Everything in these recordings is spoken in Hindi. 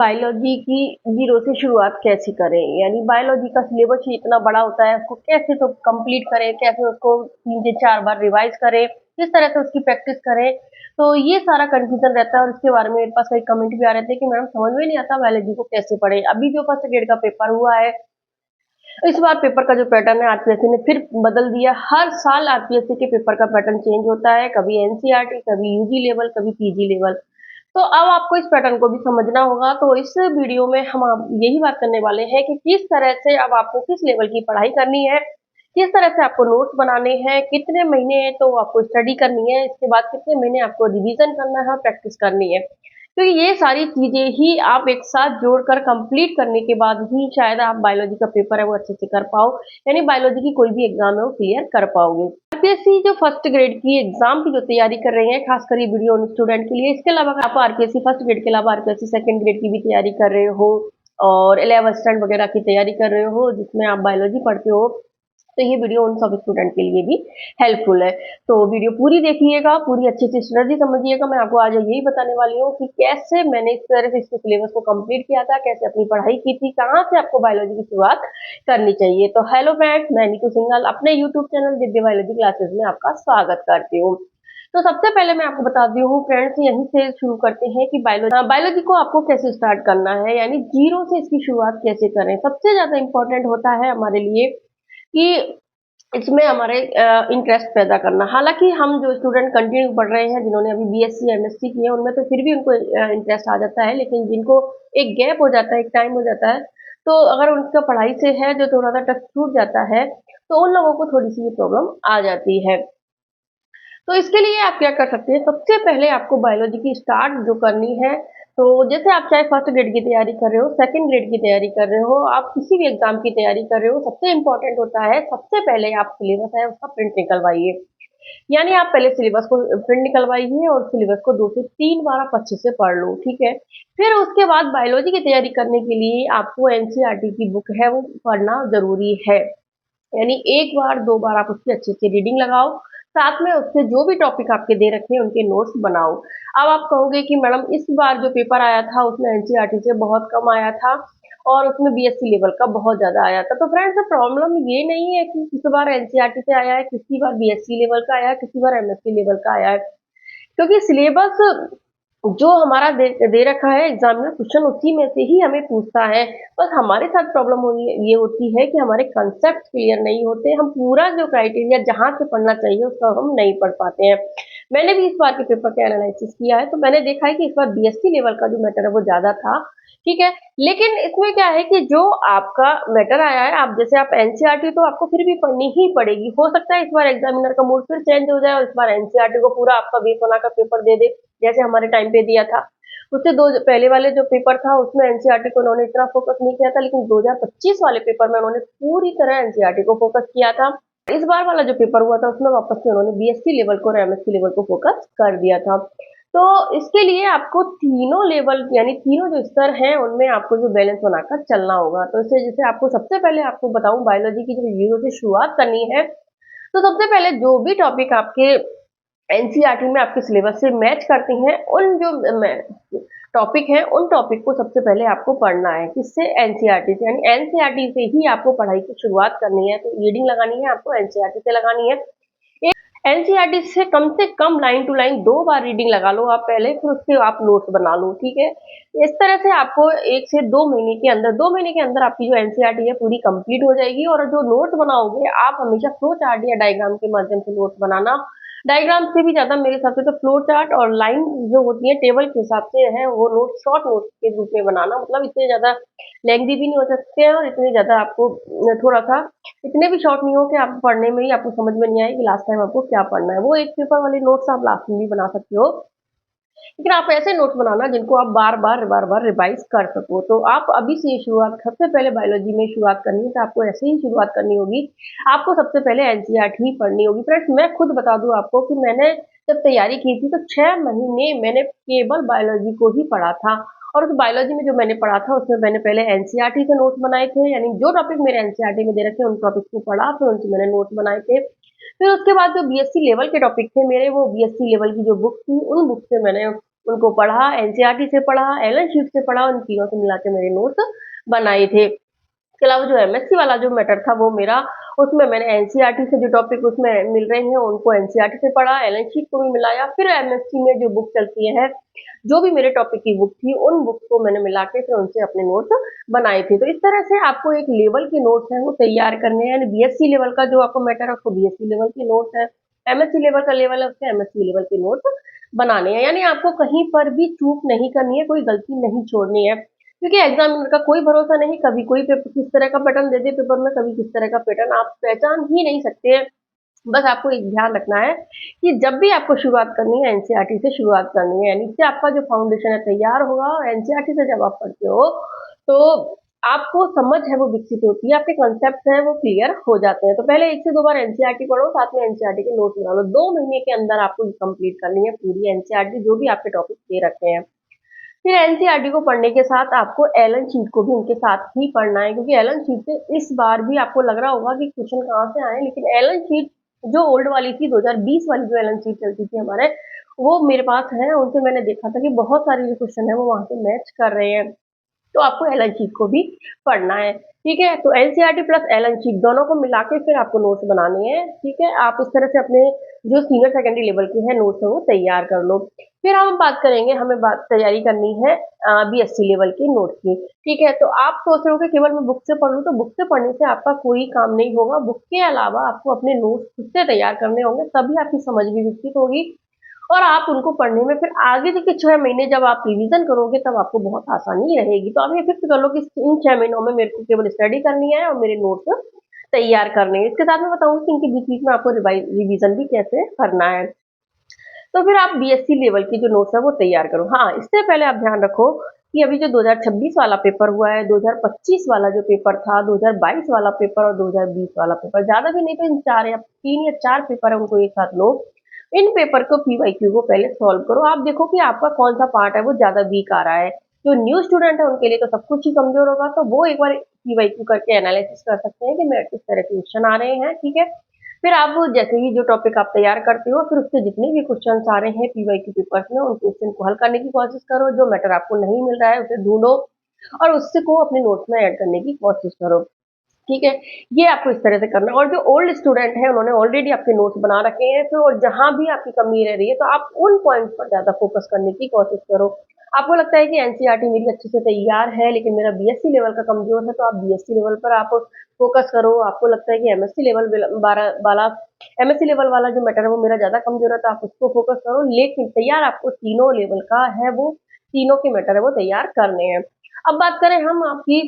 बायोलॉजी की जीरो से शुरुआत कैसे करें? यानी बायोलॉजी का सिलेबस ही इतना बड़ा होता है, उसको कैसे तो कंप्लीट करें, कैसे उसको 3 से 4 बार रिवाइज़ करें, किस तरह से उसकी प्रैक्टिस करें। तो ये सारा कन्फ्यूज़न रहता है और इसके बारे में मेरे पास कई कमेंट भी आ रहे थे कि मैडम समझ में नहीं आता बायोलॉजी को कैसे पढ़ें? अभी जो फर्स्ट ग्रेड का पेपर हुआ है, इस बार पेपर का जो पैटर्न है आरपीएससी ने फिर बदल दिया। हर साल आरपीएससी के पेपर का पैटर्न चेंज होता है, कभी एनसीईआरटी, कभी यूजी लेवल, कभी पीजी लेवल। तो अब आपको इस पैटर्न को भी समझना होगा, तो इस वीडियो में हम आप यही बात करने वाले हैं कि किस तरह से अब आपको किस लेवल की पढ़ाई करनी है, किस तरह से आपको नोट्स बनाने हैं, कितने महीने तो आपको स्टडी करनी है, इसके बाद कितने महीने आपको रिवीजन करना है और प्रैक्टिस करनी है। तो ये सारी चीज़ें ही आप एक साथ जोड़कर कंप्लीट करने के बाद ही शायद आप बायोलॉजी का पेपर है वो अच्छे से कर पाओ, यानी बायोलॉजी की कोई भी एग्ज़ाम है वो क्लियर कर पाओगे। आरपीएससी जो फर्स्ट ग्रेड की एग्ज़ाम की जो तैयारी कर रहे हैं, खासकर ये वीडियो उन स्टूडेंट के लिए, इसके अलावा आप आरपीएससी फर्स्ट ग्रेड के अलावा आरपीएससी सेकंड ग्रेड की भी तैयारी कर रहे हो और 11th स्टैंडर्ड वगैरह की तैयारी कर रहे हो जिसमें आप बायोलॉजी पढ़ते हो, तो ये वीडियो उन सब स्टूडेंट के लिए भी हेल्पफुल है। तो वीडियो पूरी देखिएगा, पूरी अच्छे से स्ट्रेटजी समझिएगा। मैं आपको आज यही बताने वाली हूँ कि कैसे मैंने इस तरह से इसके सिलेबस को कंप्लीट किया था, कैसे अपनी पढ़ाई की थी, कहाँ से आपको बायोलॉजी की शुरुआत करनी चाहिए। तो हेलो फ्रेंड्स, मैं नीतू सिंघल अपने YouTube channel Divya biology classes में आपका स्वागत करती हूँ। तो सबसे पहले मैं आपको बताती हूँ फ्रेंड्स, यहीं से शुरू करते हैं कि बायोलॉजी को आपको कैसे स्टार्ट करना है, यानी जीरो से इसकी शुरुआत कैसे करें। सबसे ज़्यादा इम्पोर्टेंट होता है हमारे लिए कि इसमें हमारे इंटरेस्ट पैदा करना। हालाँकि हम जो स्टूडेंट कंटिन्यू पढ़ रहे हैं, जिन्होंने अभी बीएससी, एमएससी की है, उनमें तो फिर भी उनको इंटरेस्ट आ जाता है, लेकिन जिनको एक गैप हो जाता है, एक टाइम हो जाता है, तो अगर उनका पढ़ाई से है जो थोड़ा-सा टच छूट जाता है, तो उन लोगों को थोड़ी-सी ये प्रॉब्लम आ जाती है। तो इसके लिए आप क्या कर सकते हैं, सबसे पहले आपको बायोलॉजी की स्टार्ट जो करनी है, तो जैसे आप चाहे फर्स्ट ग्रेड की तैयारी कर रहे हो, सेकंड ग्रेड की तैयारी कर रहे हो, आप किसी भी एग्जाम की तैयारी कर रहे हो, सबसे इम्पोर्टेंट होता है, सबसे पहले आप सिलेबस है उसका प्रिंट निकलवाइए। यानी आप पहले सिलेबस को प्रिंट निकलवाइए और सिलेबस को 2 से 3 बार आप अच्छे से पढ़ लो, ठीक है? फिर उसके बाद बायोलॉजी की तैयारी करने के लिए आपको एनसीईआरटी की बुक है वो पढ़ना ज़रूरी है। यानी 1 बार 2 बार आप उसकी अच्छे से रीडिंग लगाओ, साथ में उससे जो भी टॉपिक आपके दे रखे हैं उनके नोट्स बनाओ। अब आप कहोगे कि मैडम इस बार जो पेपर आया था उसमें एनसीईआरटी से बहुत कम आया था और उसमें बीएससी लेवल का बहुत ज़्यादा आया था। तो फ्रेंड्स प्रॉब्लम ये नहीं है कि इस बार एनसीईआरटी से आया है, किसी बार बीएससी लेवल का आया है, किसी बार एमएससी लेवल का आया है। क्योंकि सिलेबस जो हमारा दे रखा है एग्जामिनर क्वेश्चन उसी में से ही हमें पूछता है। बस हमारे साथ प्रॉब्लम ये होती है कि हमारे कंसेप्ट क्लियर नहीं होते, हम पूरा जो क्राइटेरिया जहाँ से पढ़ना चाहिए उसका हम नहीं पढ़ पाते हैं। मैंने भी इस बार के पेपर का एनालिसिस किया है, तो मैंने देखा है कि इस बार बीएससी लेवल का जो मैटर है वो ज़्यादा था, ठीक है? लेकिन इसमें क्या है कि जो आपका मैटर आया है, आप जैसे आप एनसीईआरटी तो आपको फिर भी पढ़नी ही पड़ेगी। हो सकता है इस बार एग्जामिनर का मूड फिर चेंज हो जाए और इस बार एनसीईआरटी को पूरा आपका बेस बना कर पेपर दे दे, जैसे हमारे टाइम पे दिया था। उससे दो पहले वाले जो पेपर था उसमें एनसीईआरटी को उन्होंने इतना फोकस नहीं किया था, लेकिन 2025 वाले पेपर में उन्होंने पूरी तरह एनसीईआरटी को फोकस किया था। इस बार वाला जो पेपर हुआ था उसमें वापस से उन्होंने बीएससी लेवल को और एमएससी लेवल को फोकस कर दिया था। तो इसके लिए आपको तीनों लेवल यानी तीनों जो स्तर हैं उनमें आपको जो बैलेंस बनाकर चलना होगा। तो इससे जैसे आपको सबसे पहले आपको बताऊं बायोलॉजी की जो जीरो से शुरुआत करनी है, तो सबसे पहले जो भी टॉपिक आपके एनसीईआरटी में आपके सिलेबस से मैच करते हैं, उन जो टॉपिक हैं उन टॉपिक को सबसे पहले आपको पढ़ना है। किससे? एनसीईआरटी से। यानी एनसीईआरटी से ही आपको पढ़ाई की शुरुआत करनी है, तो रीडिंग लगानी है आपको एनसीईआरटी से लगानी है। एनसीईआरटी से कम लाइन टू लाइन 2 बार रीडिंग लगा लो आप पहले, फिर उसके आप नोट्स बना लो, ठीक है? इस तरह से आपको 1 से 2 महीने के अंदर 2 महीने के अंदर आपकी जो एनसीईआरटी है पूरी कंप्लीट हो जाएगी। और जो नोट्स बनाओगे आप हमेशा फ्लो चार्ट या डायग्राम के माध्यम से नोट्स बनाना। डायग्राम से भी ज़्यादा मेरे हिसाब से तो फ्लो चार्ट और लाइन जो होती है टेबल के हिसाब से है, वो नोट शॉर्ट नोट्स के रूप में बनाना। मतलब इतने ज़्यादा लेंथी भी नहीं हो सकते हैं और इतने ज़्यादा आपको थोड़ा-सा इतने भी शॉर्ट नहीं हो कि आप पढ़ने में ही आपको समझ में नहीं आए कि लास्ट टाइम आपको क्या पढ़ना है। वो एक पेपर वाले नोट्स आप लास्ट में भी बना सकते हो, लेकिन आप ऐसे नोट्स बनाना जिनको आप बार-बार रिवाइज़ कर सको। तो आप अभी से शुरुआत सबसे पहले बायोलॉजी में शुरुआत करनी है, तो आपको ऐसे ही शुरुआत करनी होगी। आपको सबसे पहले एनसीईआरटी ही पढ़नी होगी। फ्रेंड्स मैं खुद बता दूँ आपको कि मैंने जब तैयारी की थी तो 6 महीने मैंने केवल बायोलॉजी को ही पढ़ा था। और उस बायोलॉजी में जो मैंने पढ़ा था उसमें मैंने पहले एनसीईआरटी से नोट्स बनाए थे, यानी जो टॉपिक मेरे एनसीईआरटी में दे रखे हैं उन टॉपिक्स को पढ़ा, फिर उनसे मैंने नोट्स बनाए थे। फिर उसके बाद जो बीएससी लेवल के टॉपिक थे मेरे, वो बीएससी लेवल की जो बुक थी उन बुक से मैंने उनको पढ़ा, एनसीईआरटी से पढ़ा, एलन शीट से पढ़ा, उन तीनों से मिला के मेरे नोट्स बनाए थे। इसके अलावा जो एमएससी वाला जो मैटर था वो मेरा, उसमें मैंने एनसीईआरटी से जो टॉपिक उसमें मिल रहे हैं उनको एनसीईआरटी से पढ़ा, एलन शीट को भी मिलाया, फिर एमएससी में जो बुक चलती है, जो भी मेरे टॉपिक की बुक थी उन बुक को मैंने मिला के फिर उनसे अपने नोट्स बनाए थे। तो इस तरह से आपको एक लेवल के नोट्स हैं वो तैयार करने हैं। यानी बीएससी लेवल का जो आपको मैटर है उसको बीएससी लेवल के नोट्स है, एमएससी लेवल का लेवल है उसके एमएससी लेवल के नोट्स बनाने हैं। यानी आपको कहीं पर भी चूक नहीं करनी है, कोई गलती नहीं छोड़नी है, क्योंकि एग्जामिनर का कोई भरोसा नहीं, कभी कोई पेपर किस तरह का पैटर्न दे दे पेपर में, कभी किस तरह का पैटर्न आप पहचान ही नहीं सकते हैं। बस आपको एक ध्यान रखना है कि जब भी आपको शुरुआत करनी है एनसीईआरटी से शुरुआत करनी है, यानी इससे आपका जो फाउंडेशन है तैयार होगा। और एनसीईआरटी से जब आप पढ़ते हो तो आपको समझ है वो विकसित होती है, आपके कॉन्सेप्ट हैं वो क्लियर हो जाते हैं। तो पहले 1 से 2 बार एनसीईआरटी पढ़ो, साथ में एनसीईआरटी के नोट्स बना लो। 2 महीने के अंदर आपको कंप्लीट करनी है पूरी एनसीईआरटी, जो भी आपके टॉपिक दे रखे हैं। फिर एनसीईआरटी को पढ़ने के साथ आपको एलन शीट को भी उनके साथ ही पढ़ना है, क्योंकि एलन शीट से इस बार भी आपको लग रहा होगा कि क्वेश्चन कहाँ से आए, लेकिन एलन शीट जो ओल्ड वाली थी 2020 वाली जो एलन शीट चलती थी हमारे, वो मेरे पास है, उनसे मैंने देखा था कि बहुत सारे जो क्वेश्चन है वो वहां से मैच कर रहे हैं। तो आपको एलन शीट को भी पढ़ना है, ठीक है। तो एनसीईआरटी प्लस एलन शीट दोनों को मिला के फिर आपको नोट्स बनाने हैं, ठीक है। आप इस तरह से अपने जो सीनियर सेकेंडरी लेवल के हैं नोट्स है वो तैयार कर लो। फिर हम बात करेंगे, हमें बात तैयारी करनी है बीएससी लेवल के नोट्स की, ठीक है। तो आप सोच रहे हो कि केवल मैं बुक से पढ़ लूँ, तो बुक से पढ़ने से आपका कोई काम नहीं होगा। बुक के अलावा आपको अपने नोट्स खुद से तैयार करने होंगे, तभी आपकी समझ भी विकसित होगी और आप उनको पढ़ने में फिर आगे के 6 महीने जब आप रिवीजन करोगे तब आपको बहुत आसानी रहेगी। तो आप ये फिक्स कर लो कि इन 6 महीनों में मेरे को केवल स्टडी करनी है और मेरे नोट्स तैयार करने हैं। इसके साथ मैं बताऊंगी कि इनके बीच बीच में आपको रिवीजन भी कैसे करना है। तो फिर आप बीएससी लेवल की जो नोट्स है वो तैयार करो। हाँ, इससे पहले आप ध्यान रखो कि अभी जो 2026 वाला पेपर हुआ है, 2025 वाला जो पेपर था, 2022 वाला पेपर और 2020 वाला पेपर, ज्यादा भी नहीं तो इन 3 या 4 पेपर है उनको एक साथ लो। इन पेपर को पीवाईक्यू को पहले सॉल्व करो। आप देखो कि आपका कौन सा पार्ट है वो ज्यादा वीक आ रहा है। जो न्यू स्टूडेंट है उनके लिए तो सब कुछ ही कमजोर होगा, तो वो एक बार पीवाईक्यू करके एनालिसिस कर सकते हैं कि मेरे किस तरह के क्वेश्चन आ रहे हैं, ठीक है। फिर आप जैसे ही जो टॉपिक आप तैयार करते हो फिर उसके जितने भी क्वेश्चन आ रहे हैं पीवाईक्यू पेपर्स में उन क्वेश्चन को हल करने की कोशिश करो। जो मैटर आपको नहीं मिल रहा है उसे ढूंढो और उससे को अपने नोट्स में ऐड करने की कोशिश करो, ठीक है। ये आपको इस तरह से करना है। और जो ओल्ड स्टूडेंट है उन्होंने ऑलरेडी आपके नोट्स बना रखे हैं, फिर और जहां भी आपकी कमी रह रही है तो आप उन पॉइंट्स पर ज्यादा फोकस करने की कोशिश करो। आपको लगता है कि एनसीईआरटी मेरी अच्छे से तैयार है लेकिन मेरा बीएससी लेवल का कमजोर है, तो आप बीएससी लेवल पर आप फोकस करो। आपको लगता है कि एमएससी लेवल वाला एमएससी लेवल वाला जो मैटर है वो मेरा ज्यादा कमजोर है, तो आप उसको फोकस करो। लेकिन तैयार आपको तीनों लेवल का है, वो तीनों के मैटर है वो तैयार करने हैं। अब बात करें हम आपकी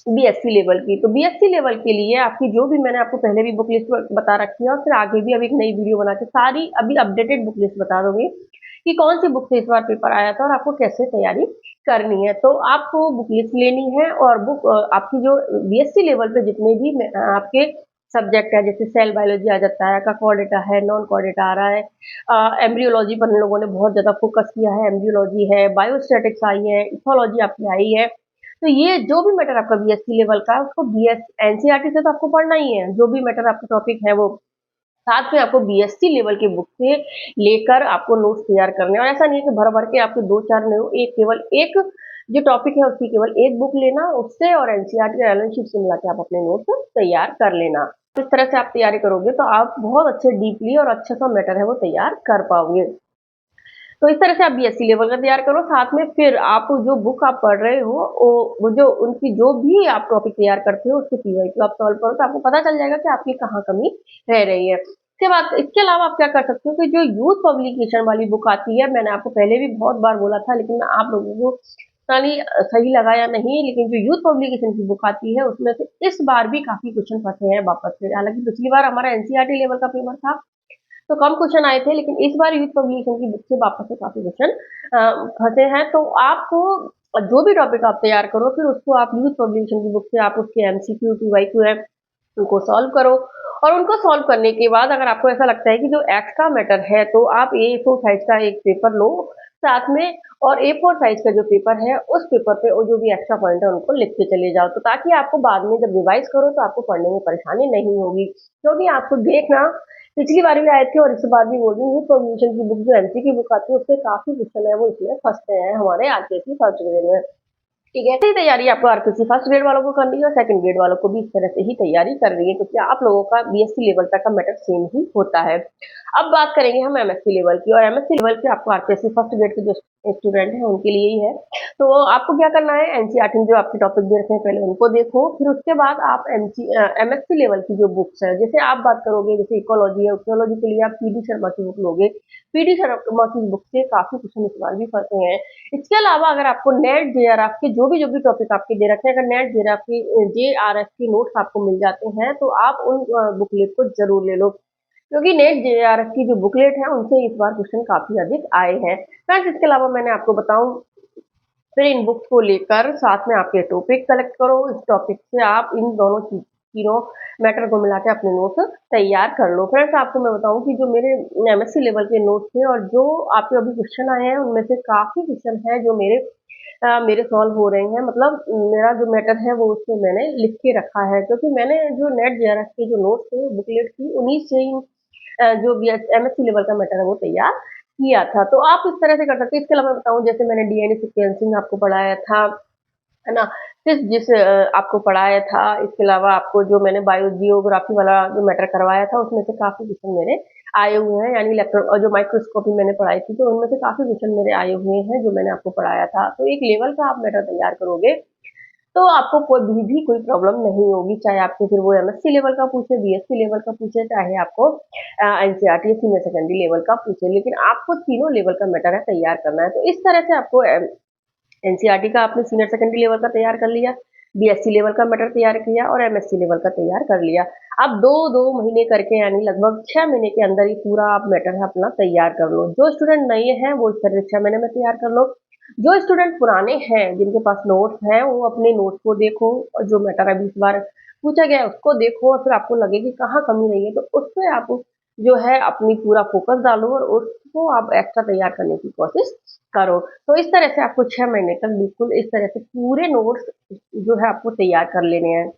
बीएससी लेवल की, तो बीएससी लेवल के लिए आपकी जो भी मैंने आपको पहले भी बुक लिस्ट बता रखी है और फिर आगे भी अभी एक नई वीडियो बना के सारी अभी अपडेटेड बुक लिस्ट बता दूंगी कि कौन सी बुक से इस बार पेपर आया था और आपको कैसे तैयारी करनी है। तो आपको बुक लिस्ट लेनी है और बुक आपकी जो बीएससी लेवल पे जितने भी आपके सब्जेक्ट है, जैसे सेल बायोलॉजी आ जाता है, का कोऑर्डेटा है, नॉन कोऑर्डेटा आ रहा है, एम्ब्रियोलॉजी पर इन लोगों ने बहुत ज्यादा फोकस किया है, एम्ब्रियोलॉजी है, बायोस्टैटिक्स आई है, इथोलॉजी आपकी आई है। तो ये जो भी मैटर आपका बीएससी लेवल का है उसको बीएस एनसीईआरटी से तो आपको पढ़ना ही है। जो भी मैटर आपका टॉपिक है वो साथ में आपको बीएससी लेवल के बुक से लेकर आपको नोट्स तैयार करने। और ऐसा नहीं है कि भर भर के आपके 2-4 नहीं हो, एक केवल एक जो टॉपिक है उसकी केवल एक बुक लेना उससे और एनसीईआरटी के एलन शीट से मिला के आप अपने नोट्स तैयार कर लेना। तो इस तरह से आप तैयारी करोगे तो आप बहुत अच्छे डीपली और अच्छा सा मैटर है वो तैयार कर पाओगे। तो इस तरह से आप बीएससी लेवल का तैयार करो। साथ में फिर आप जो बुक आप पढ़ रहे हो वो जो उनकी जो भी आप टॉपिक तैयार करते हो उसके पीवाईक्यू आप सॉल्व करो, तो आपको पता चल जाएगा कि आपकी कहाँ कमी रह रही है। इसके अलावा आप क्या कर सकते हो कि जो यूथ पब्लिकेशन वाली बुक आती है, मैंने आपको पहले भी बहुत बार बोला था लेकिन मैं आप लोगों को पता नहीं सही लगा या नहीं, लेकिन जो यूथ पब्लिकेशन की बुक आती है उसमें से इस बार भी काफी क्वेश्चन फंसे हैं वापस से। हालांकि पिछली बार हमारा एनसीईआरटी लेवल का पेपर था तो कम क्वेश्चन आए थे, लेकिन इस बार यूथ पब्लिकेशन की बुक से वापस से काफी क्वेश्चन फंसे हैं। तो आपको जो भी टॉपिक आप तैयार करो फिर उसको आप यूथ पब्लिकेशन की बुक से आप उसके एमसीक्यू पीवाईक्यू है उनको सॉल्व करो। और उनको सॉल्व करने के बाद अगर आपको ऐसा लगता है कि जो एक्स्ट्रा मैटर है तो आप A4 साइज का एक पेपर लो साथ में, और A4 साइज का जो पेपर है उस पेपर पे वो जो भी एक्स्ट्रा पॉइंट है उनको लिख के चले जाओ, तो ताकि आपको बाद में जब रिवाइज करो तो आपको पढ़ने में परेशानी नहीं होगी। क्योंकि आपको देखना पिछली बार भी आए थे और इस बार भी बोल रही हूँ, परम्यूशन की बुक जो एमसी की बुक आती है उससे काफी क्वेश्चन है वो इसमें फंसते हैं हमारे आरपीएससी फर्स्ट ग्रेड में। ठीक है, तो तैयारी आपको आरपीएससी फर्स्ट ग्रेड वालों को करनी है और सेकंड ग्रेड वालों को भी इस तरह से ही तैयारी कर रही है, क्योंकि आप लोगों का बीएससी लेवल तक का मैटर सेम ही होता है। अब बात करेंगे हम एमएससी लेवल की, और एमएससी लेवल के आपको आरपीएससी फर्स्ट ग्रेड के जो स्टूडेंट हैं उनके लिए ही है। तो आपको क्या करना है, एनसीईआरटी में जो आपके टॉपिक दे रखे हैं पहले उनको देखो, फिर उसके बाद आप एमएससी लेवल की जो बुक्स है, जैसे आप बात करोगे जैसे इकोलॉजी है, इकोलॉजी के लिए आप पीडी शर्मा की बुक लोगे। पीडी शर्मा की बुक से काफी क्वेश्चन इस बार भी फंसे हैं। इसके अलावा अगर आपको नेट जेआरएफ के जो भी टॉपिक आपके दे रखे हैं, अगर नेट जेआरएफ के नोट्स आपको मिल जाते हैं तो आप उन बुकलेट को जरूर ले लो, क्योंकि नेट जेआरएफ की जो बुकलेट है उनसे इस बार क्वेश्चन काफी अधिक आए हैं फ्रेंड्स। इसके अलावा मैंने आपको बताऊं, फिर इन बुक्स को लेकर साथ में आपके टॉपिक कलेक्ट करो, इस टॉपिक से आप इन दोनों तीनों मैटर को मिला के अपने नोट्स तैयार कर लो। फ्रेंड्स आपको मैं बताऊं कि जो मेरे एमएससी लेवल के नोट्स थे और जो आपके अभी क्वेश्चन आए हैं उनमें से काफी क्वेश्चन है जो मेरे सॉल्व हो रहे हैं, मतलब मेरा जो मैटर है वो उसमें मैंने लिख के रखा है, क्योंकि मैंने जो नेट जेआरएफ के जो नोट्स थे बुकलेट की उन्हीं से ही जो भी एमएससी लेवल का मैटर है वो तैयार किया था। तो आप इस तरह से कर सकते हैं। इसके अलावा बताऊं, जैसे मैंने डीएनए सीक्वेंसिंग आपको पढ़ाया था, है ना, जिस आपको पढ़ाया था। इसके अलावा आपको जो मैंने बायोजियोग्राफी वाला जो मैटर करवाया था उसमें से काफी क्वेश्चन मेरे आए हुए हैं, यानी इलेक्ट्रॉन और जो माइक्रोस्कोपी मैंने पढ़ाई थी तो उनमें से काफी क्वेश्चन मेरे आए हुए हैं जो मैंने आपको पढ़ाया था। तो एक लेवल का आप मैटर तैयार करोगे तो आपको कोई प्रॉब्लम नहीं होगी, चाहे आपसे फिर वो एमएससी लेवल का पूछे, बीएससी लेवल का पूछे, चाहे आपको एनसीईआरटी सीनियर सेकेंडरी लेवल का पूछे, लेकिन आपको तीनों लेवल का मैटर है तैयार करना है। तो इस तरह से आपको एनसीईआरटी का आपने सीनियर सेकेंडरी लेवल का तैयार कर लिया, बीएससी लेवल का मैटर तैयार किया और एमएससी लेवल का तैयार कर लिया। अब दो दो महीने करके यानी लगभग 6 महीने के अंदर ही पूरा आप मैटर है अपना तैयार कर लो। जो स्टूडेंट नए हैं वो इस तरह 6 महीने में तैयार कर लो, जो स्टूडेंट पुराने हैं जिनके पास नोट्स हैं वो अपने नोट्स को देखो और जो मैटर अभी इस बार पूछा गया है उसको देखो, और फिर आपको लगे कि कहाँ कमी रही है तो उस पर आप जो है अपनी पूरा फोकस डालो और उसको आप एक्स्ट्रा तैयार करने की कोशिश करो। तो इस तरह से आपको 6 महीने तक बिल्कुल इस तरह से पूरे नोट्स जो है आपको तैयार कर लेने हैं।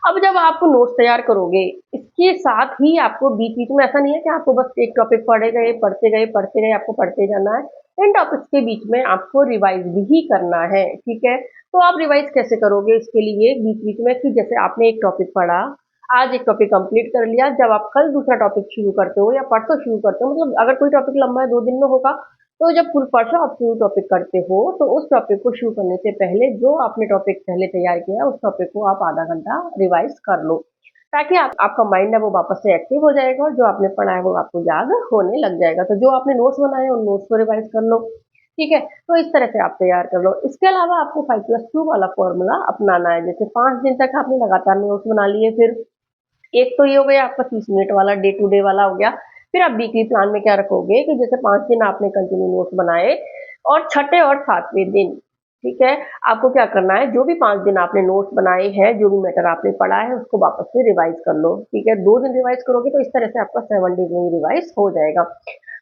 अब जब आप नोट्स तैयार करोगे, इसके साथ ही आपको बीच-बीच में ऐसा नहीं है कि आपको बस एक टॉपिक पढ़ते गए, आपको पढ़ते जाना है। इन टॉपिक्स के बीच में आपको रिवाइज़ भी करना है, ठीक है? तो आप रिवाइज़ कैसे करोगे इसके लिए बीच-बीच में, कि जैसे आपने एक टॉपिक पढ़ा, आज एक टॉपिक कंप्लीट कर लिया, जब आप कल दूसरा टॉपिक शुरू करते हो या परसों शुरू करते हो, मतलब अगर कोई टॉपिक लंबा है 2 दिन में होगा, तो जब फुल परसों आप शुरू टॉपिक करते हो तो उस टॉपिक को शुरू करने से पहले जो आपने टॉपिक पहले तैयार किया है उस टॉपिक को आप आधा घंटा रिवाइज कर लो, ताकि आपका माइंड है वो वापस से एक्टिव हो जाएगा और जो आपने पढ़ा है वो आपको याद होने लग जाएगा। तो जो आपने नोट्स बनाए हैं उन नोट्स को रिवाइज कर लो, ठीक है? तो इस तरह से आप तैयार कर लो। इसके अलावा आपको 5+2 वाला फॉर्मूला अपनाना है। जैसे 5 दिन तक आपने लगातार नोट्स बना लिए, फिर एक तो ये हो गया आपका 30 मिनट वाला डे टू डे वाला हो गया। फिर आप वीकली प्लान में क्या रखोगे कि जैसे 5 दिन आपने कंटिन्यू नोट्स बनाए और छठे और सातवें दिन, ठीक है, आपको क्या करना है, जो भी 5 दिन आपने नोट्स बनाए हैं, जो भी मैटर आपने पढ़ा है उसको वापस से रिवाइज कर लो, ठीक है? 2 दिन रिवाइज करोगे तो इस तरह से आपका 7 डेज में ही रिवाइज हो जाएगा।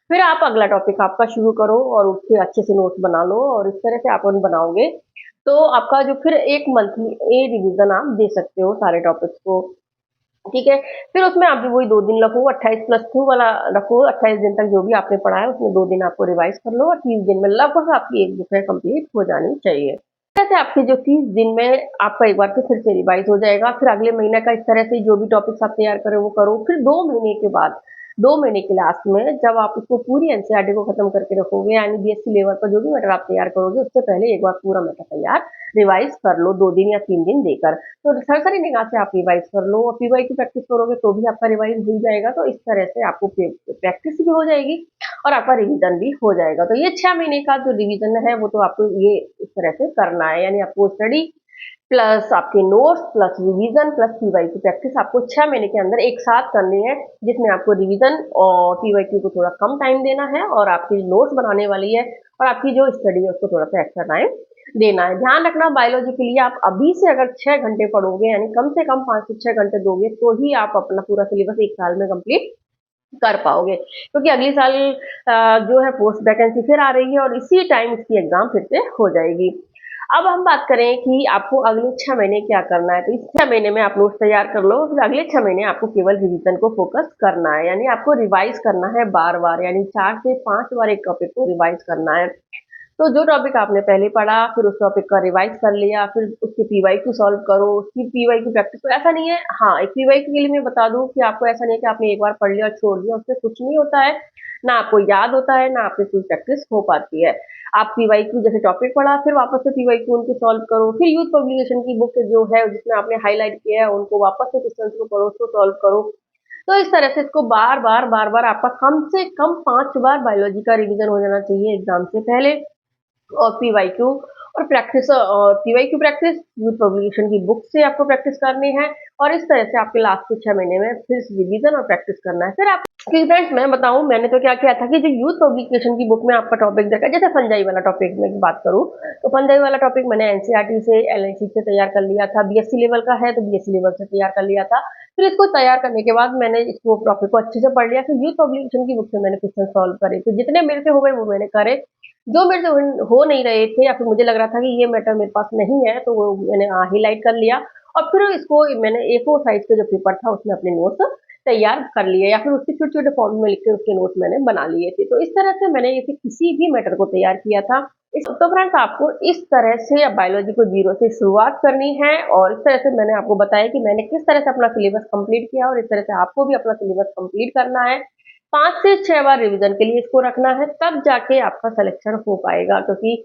फिर आप अगला टॉपिक आपका शुरू करो और उसके अच्छे से नोट्स बना लो, और इस तरह से आप बनाओगे तो आपका जो फिर एक मंथली रिवीजन आप दे सकते हो सारे टॉपिक्स को, ठीक है? फिर उसमें आप भी वही 2 दिन रखो, 28+2 वाला रखो, 28 दिन तक जो भी आपने पढ़ा है उसमें 2 दिन आपको रिवाइज कर लो और 30 दिन में लगभग आपकी एक बुक है कंप्लीट हो जानी चाहिए। ऐसे आपके जो 30 दिन में आपका एक बार फिर से रिवाइज हो जाएगा। फिर अगले महीने का इस तरह से जो भी टॉपिक्स आप तैयार करें वो करो। फिर 2 महीने के बाद, 2 महीने के लास्ट में जब आप इसको पूरी एनसीईआरटी को खत्म करके रखोगे, यानी बीएससी लेवल का जो भी मैटर आप तैयार करोगे उससे पहले एक बार पूरा मैटर तैयार रिवाइज कर लो 2 दिन या 3 दिन देकर। तो सरसरी निगाह से आप रिवाइज कर लो और पीवाई की प्रैक्टिस करोगे तो भी आपका रिवाइज हो जाएगा। तो इस तरह से आपको प्रैक्टिस भी हो जाएगी और आपका रिवीजन भी हो जाएगा। तो ये 6 महीने का जो रिवीजन है वो तो आपको ये इस तरह से करना है, यानी आपको स्टडी प्लस आपके notes plus revision plus PYQ practice आपको 6 महीने के अंदर एक साथ करनी है, जिसमें आपको रिवीजन और पीवाई को थोड़ा कम टाइम देना है और आपकी नोट्स बनाने वाली है और आपकी जो स्टडी है उसको थोड़ा सा एक्स्ट्रा टाइम देना है। ध्यान रखना, बायोलॉजी के लिए आप अभी से अगर 6 घंटे पढ़ोगे, यानी कम से कम 5 से 6 घंटे दोगे, तो ही आप अपना पूरा सिलेबस एक साल में कंप्लीट कर पाओगे, क्योंकि अगली साल जो है पोस्ट वैकेंसी फिर आ रही है और इसी टाइम इसकी एग्जाम फिर से हो जाएगी। अब हम बात करें कि आपको अगले 6 महीने क्या करना है, तो इस 6 महीने में आप नोट्स तैयार कर लो, फिर अगले 6 महीने आपको केवल रिवीजन को फोकस करना है, यानी आपको रिवाइज करना है बार-बार, यानी 4 से 5 बार एक टॉपिक को रिवाइज करना है। तो जो टॉपिक आपने पहले पढ़ा, फिर उस टॉपिक का रिवाइज कर लिया, फिर उसके पीवाईक्यू सॉल्व करो, उसकी पीवाईक्यू प्रैक्टिस करो। ऐसा नहीं है, हाँ, एक पीवाईक्यू के लिए मैं बता दूं कि आपको ऐसा नहीं है कि आपने एक बार पढ़ लिया और छोड़ दिया, उससे कुछ नहीं होता है, ना आपको याद होता है, ना आपकी कोई प्रैक्टिस हो पाती है। आप पीवाईक्यू जैसे टॉपिक पढ़ा, फिर वापस से पीवाईक्यू उनके सॉल्व करो, फिर यूथ पब्लिकेशन की बुक जो है जिसमें आपने हाईलाइट किया है उनको वापस से क्वेश्चन को पढ़ो, उसको सॉल्व करो। तो इस तरह से इसको बार बार आपका कम से कम 5 बार बायोलॉजी का रिवीजन हो जाना चाहिए एग्जाम से पहले। और पीवाईक्यू और प्रैक्टिस, और पीवाईक्यू प्रैक्टिस यूथ पब्लिकेशन की बुक से आपको प्रैक्टिस करनी है, और इस तरह से आपके लास्ट के 6 महीने में फिर रिवीजन और प्रैक्टिस करना है। फिर आप फ्रेंड्स मैं बताऊं मैंने तो क्या किया था कि जो यूथ पब्लिकेशन की बुक में आपका टॉपिक देखा, जैसे फंजाई वाला टॉपिक में बात करूं, तो फंजाई वाला टॉपिक मैंने एनसीईआरटी से एलएनसी से तैयार कर लिया था, बीएससी लेवल का है तो बीएससी लेवल से तैयार कर लिया था। फिर इसको तैयार करने के बाद मैंने इसको टॉपिक को अच्छे से पढ़ लिया, फिर यूथ पब्लिकेशन की बुक से मैंने क्वेश्चन सॉल्व करे, तो जितने मेरे से हो गए वो मैंने करे, जो मेरे से हो नहीं रहे थे या फिर मुझे लग रहा था कि ये मैटर मेरे पास नहीं है, तो वो मैंने हाईलाइट कर लिया, और फिर इसको मैंने A4 साइज के जो पेपर था उसमें अपने नोट्स तैयार कर लिए, या फिर उसके छोटे-छोटे फॉर्म में लिख के उसके नोट्स मैंने बना लिए थे। तो इस तरह से मैंने इसे किसी भी मैटर को तैयार किया था। तो फ्रेंड्स आपको इस तरह से बायोलॉजी को जीरो से शुरुआत करनी है, और इस तरह से मैंने आपको बताया कि मैंने किस तरह से अपना सिलेबस कंप्लीट किया, और इस तरह से आपको भी अपना सिलेबस कंप्लीट करना है। 5 से 6 बार रिवीजन के लिए इसको रखना है, तब जाके आपका सिलेक्शन हो पाएगा, क्योंकि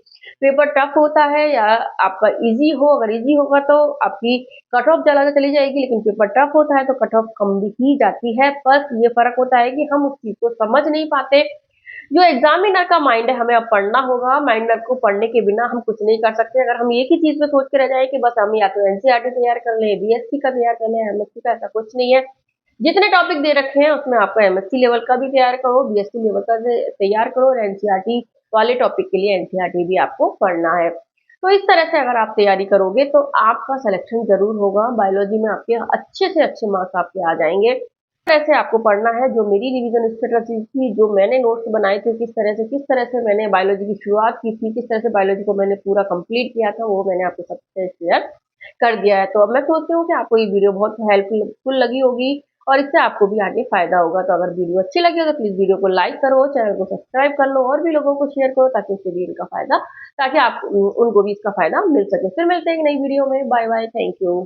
पेपर टफ होता है या आपका इजी हो, अगर इजी होगा तो आपकी कट ऑफ ज़्यादा चली जाएगी, लेकिन पेपर टफ होता है तो कट ऑफ कम भी ही जाती है। बस ये फ़र्क होता है कि हम उस चीज़ को समझ नहीं पाते। जो एग्जामिनर का माइंड है हमें अब पढ़ना होगा, माइंडर को पढ़ने के बिना हम कुछ नहीं कर सकते। अगर हम एक ही चीज़ पे सोच के रह जाए कि बस हम या तो एनसीईआरटी तैयार कर लें, बीएससी का तैयार कर लें, एमएससी का, ऐसा कुछ नहीं है। जितने टॉपिक दे रखे हैं उसमें आपका एमएससी लेवल का भी तैयार करो, बीएससी लेवल का तैयार करो, और एनसीईआरटी वाले टॉपिक के लिए एनसीईआरटी भी आपको पढ़ना है। तो इस तरह से अगर आप तैयारी करोगे तो आपका सिलेक्शन जरूर होगा, बायोलॉजी में आपके अच्छे से अच्छे मार्क्स आपके आ जाएंगे। कैसे आपको पढ़ना है, जो मेरी रिवीजन स्ट्रेटजी थी, जो मैंने नोट्स बनाए थे, किस तरह से मैंने बायोलॉजी की शुरुआत की थी, किस तरह से बायोलॉजी को मैंने पूरा कंप्लीट किया था, वो मैंने आपके साथ शेयर कर दिया है। तो अब मैं सोचती हूँ कि आपको ये वीडियो बहुत हेल्पफुल लगी होगी, और इससे आपको भी आगे फायदा होगा। तो अगर वीडियो अच्छी लगी हो तो प्लीज वीडियो को लाइक करो, चैनल को सब्सक्राइब कर लो, और भी लोगों को शेयर करो ताकि उससे भी इनका फायदा, ताकि आप उनको भी इसका फायदा मिल सके। फिर मिलते हैं एक नई वीडियो में। Bye bye, thank you.